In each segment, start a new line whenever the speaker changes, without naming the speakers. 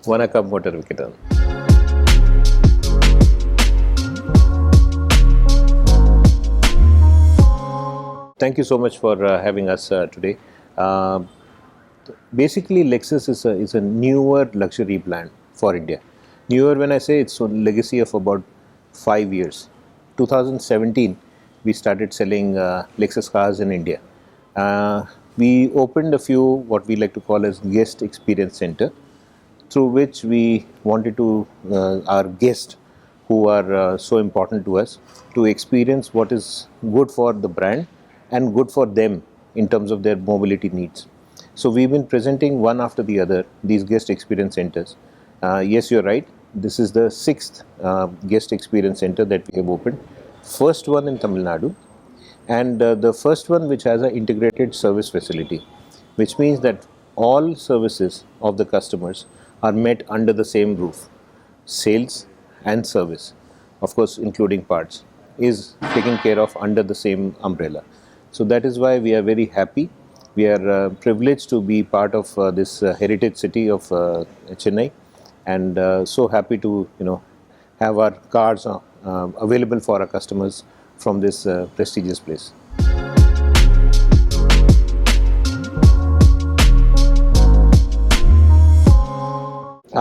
Vanakkam Motor Vikatan. Thank you so much for having us today. Uh, Basically, Lexus is a newer luxury brand for India. Newer, when I say it's a legacy of about 5 years. 2017, we started selling Lexus cars in India. Uh, we opened a few what we like to call as guest experience center, through which we wanted to our guests who are so important to us to experience what is good for the brand and good for them in terms of their mobility needs. So we've been presenting one after the other these guest experience centers. Yes, you're right. This is the sixth guest experience center that we have opened. First one in Tamil Nadu, and the first one which has an integrated service facility, which means that all services of the customers are met under the same roof. Sales and service, of course including parts, is taken care of under the same umbrella. So that is why we are very happy. We are privileged to be part of this heritage city of Chennai, and so happy to have our cars available for our customers from this prestigious place.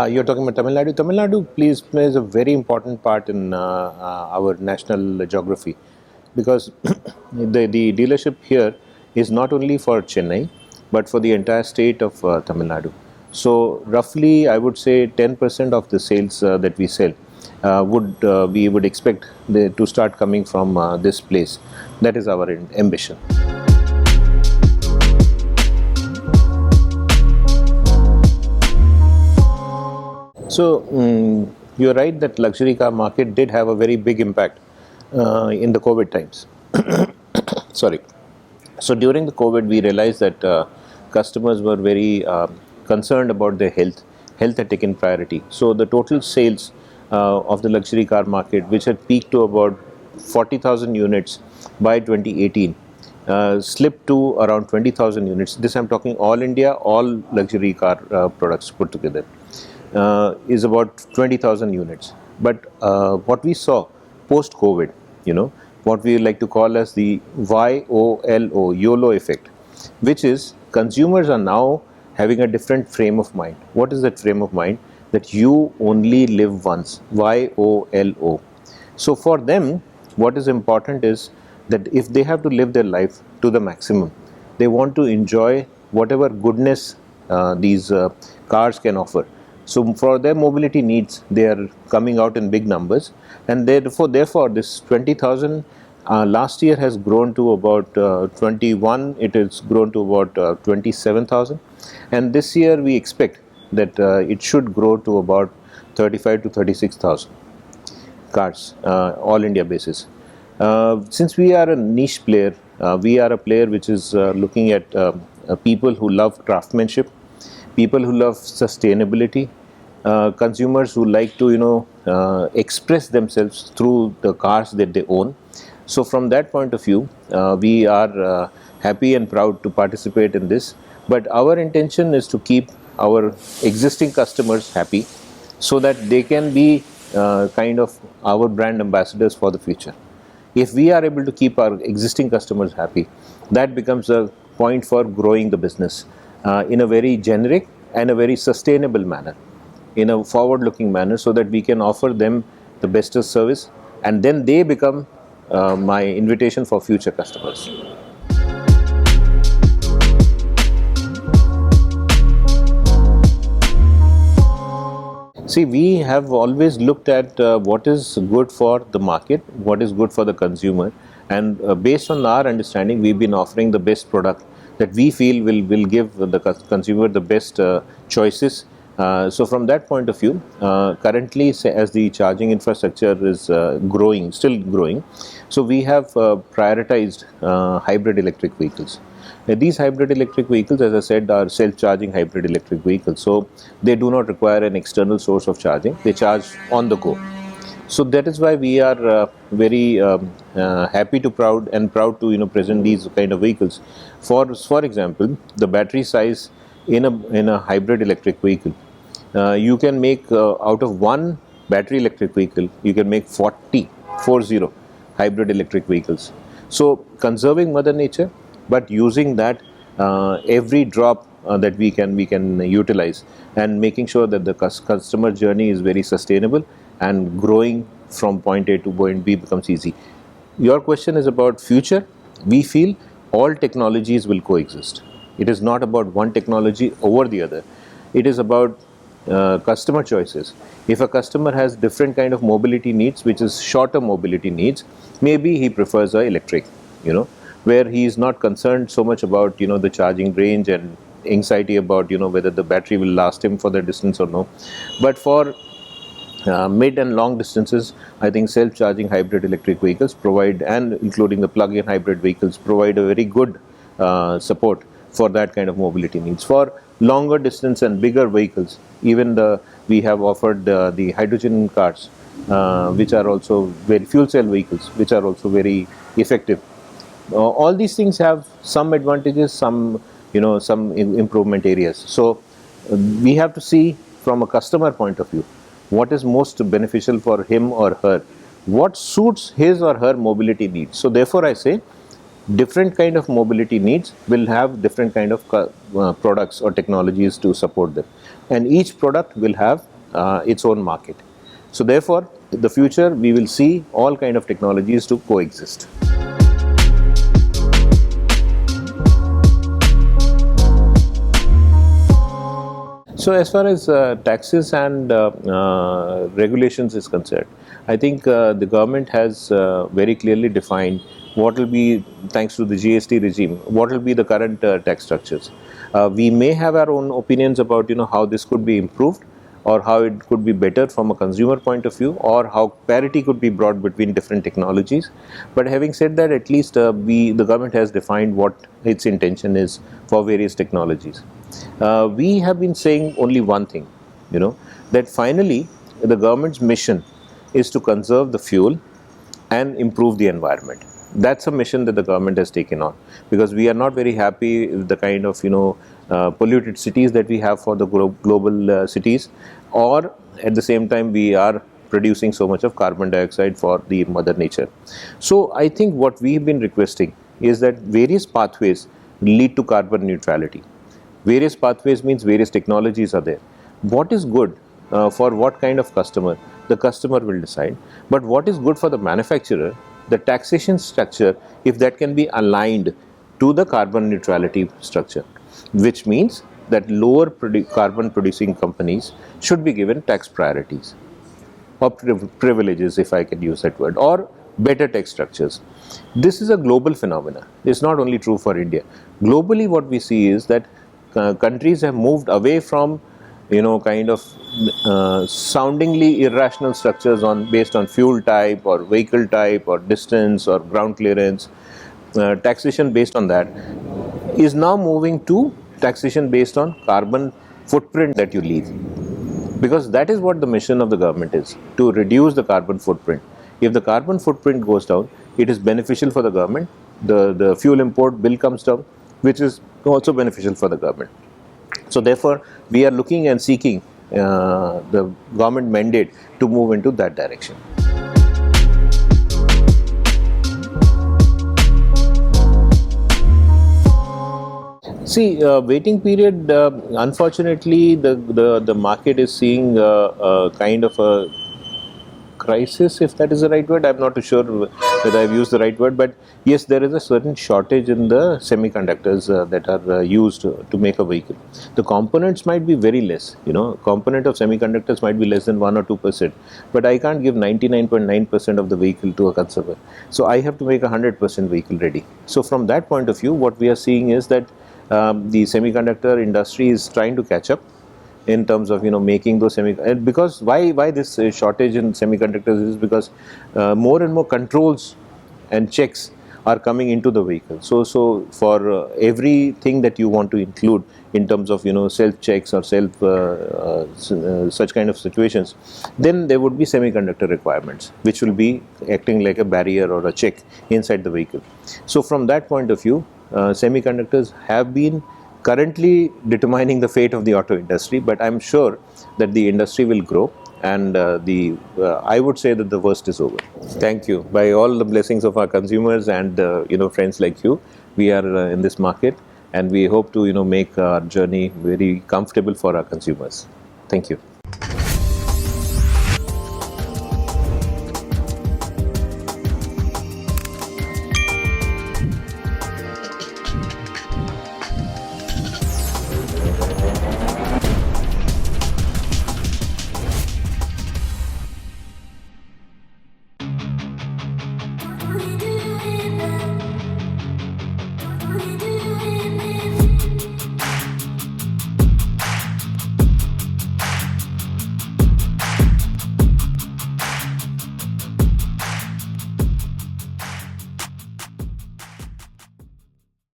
You're talking about Tamil Nadu. Tamil Nadu plays a very important part in our national geography, because the dealership here is not only for Chennai but for the entire state of Tamil Nadu. So roughly, I would say 10% of the sales that we sell would we would expect to start coming from this place. That is our ambition. So you're right that luxury car market did have a very big impact in the COVID times. Sorry. So during the COVID, we realized that customers were very concerned about their health. Health had taken priority. So the total sales of the luxury car market, which had peaked to about 40,000 units by 2018, slipped to around 20,000 units. This I'm talking all India, all luxury car products put together. Is about 20,000 units. But what we saw post-COVID, what we like to call as the YOLO effect, which is consumers are now having a different frame of mind. What is that frame of mind? That you only live once, YOLO. So for them, what is important is that if they have to live their life to the maximum, they want to enjoy whatever goodness these cars can offer. So for their mobility needs, they are coming out in big numbers, and therefore this 20,000 last year has grown to about 21. It has grown to about 27,000, and this year we expect that it should grow to about 35 to 36,000 cars, all India basis. Since we are a niche player, we are a player which is looking at people who love craftsmanship, people who love sustainability, consumers who like to express themselves through the cars that they own. So from that point of view, we are happy and proud to participate in this. But our intention is to keep our existing customers happy, so that they can be kind of our brand ambassadors for the future. If we are able to keep our existing customers happy, that becomes a point for growing the business in a very generic and a very sustainable manner, in a forward-looking manner, so that we can offer them the bestest service, and then they become my invitation for future customers. See, we have always looked at what is good for the market, what is good for the consumer, and based on our understanding, we've been offering the best product that we feel will give the consumer the best choices. So from that point of view, currently, as the charging infrastructure is growing, still growing, so we have prioritized hybrid electric vehicles. These hybrid electric vehicles, as I said, are self-charging hybrid electric vehicles. So they do not require an external source of charging. They charge on the go. So that is why we are very happy to proud to present these kind of vehicles. For example, the battery size in a hybrid electric vehicle You can make out of one battery electric vehicle, you can make 40 hybrid electric vehicles. So conserving mother nature, but using that every drop that we can utilize, and making sure that the customer journey is very sustainable, and growing from point A to point B becomes easy. Your question is about future. We feel all technologies will coexist. It is not about one technology over the other. It is about customer choices. If a customer has different kind of mobility needs, which is shorter mobility needs, maybe he prefers a electric, where he is not concerned so much about the charging range and anxiety about whether the battery will last him for the distance or no. But for mid and long distances, I think self-charging hybrid electric vehicles provide, and including the plug-in hybrid vehicles, provide a very good support for that kind of mobility needs. For longer distance and bigger vehicles, even we have offered the hydrogen cars, which are also very fuel cell vehicles, which are also very effective. All these things have some advantages, some improvement areas. So we have to see from a customer point of view what is most beneficial for him or her, what suits his or her mobility needs. So therefore I say different kind of mobility needs will have different kind of products or technologies to support them, and each product will have its own market. So therefore in the future we will see all kind of technologies to coexist. So as far as taxes and regulations is concerned, I think the government has very clearly defined what will be, thanks to the GST regime, what will be the current tax structures. We may have our own opinions about how this could be improved, or how it could be better from a consumer point of view, or how parity could be brought between different technologies. But having said that, at least the government has defined what its intention is for various technologies. We have been saying only one thing, that finally the government's mission is to conserve the fuel and improve the environment. That's a mission that the government has taken on, because we are not very happy with the kind of polluted cities that we have for the global cities, or at the same time we are producing so much of carbon dioxide for the mother nature. So I think what we've been requesting is that various pathways lead to carbon neutrality. Various pathways means various technologies are there. What is good for what kind of customer, the customer will decide. But what is good for the manufacturer, the taxation structure, if that can be aligned to the carbon neutrality structure, which means that lower carbon producing companies should be given tax priorities or privileges, if I can use that word, or better tax structures. This is a global phenomenon. It's not only true for India. Globally, what we see is that countries have moved away from kind of soundingly irrational structures based on fuel type or vehicle type or distance or ground clearance. Taxation based on that is now moving to taxation based on carbon footprint that you leave, because that is what the mission of the government is, to reduce the carbon footprint. If the carbon footprint goes down, it is beneficial for the government. The fuel import bill comes down, which is also beneficial for the government. So therefore we are looking and seeking the government mandate to move into that direction. See, waiting period, unfortunately the market is seeing a kind of a crisis, if that is the right word. I'm not too sure whether I've used the right word, but yes, there is a certain shortage in the semiconductors that are used to make a vehicle. The components might be very less, component of semiconductors might be less than 1 or 2%, but I can't give 99.9% of the vehicle to a consumer. So I have to make 100% vehicle ready. So from that point of view, what we are seeing is that the semiconductor industry is trying to catch up in terms of making those because why this shortage in semiconductors is because more and more controls and checks are coming into the vehicle. So for everything that you want to include in terms of self checks or such kind of situations, then there would be semiconductor requirements which will be acting like a barrier or a check inside the vehicle. So from that point of view, semiconductors have been currently determining the fate of the auto industry, but I'm sure that the industry will grow, and I would say that the worst is over. Thank you. By all the blessings of our consumers and friends like you, we are in this market, and we hope to make our journey very comfortable for our consumers. Thank you.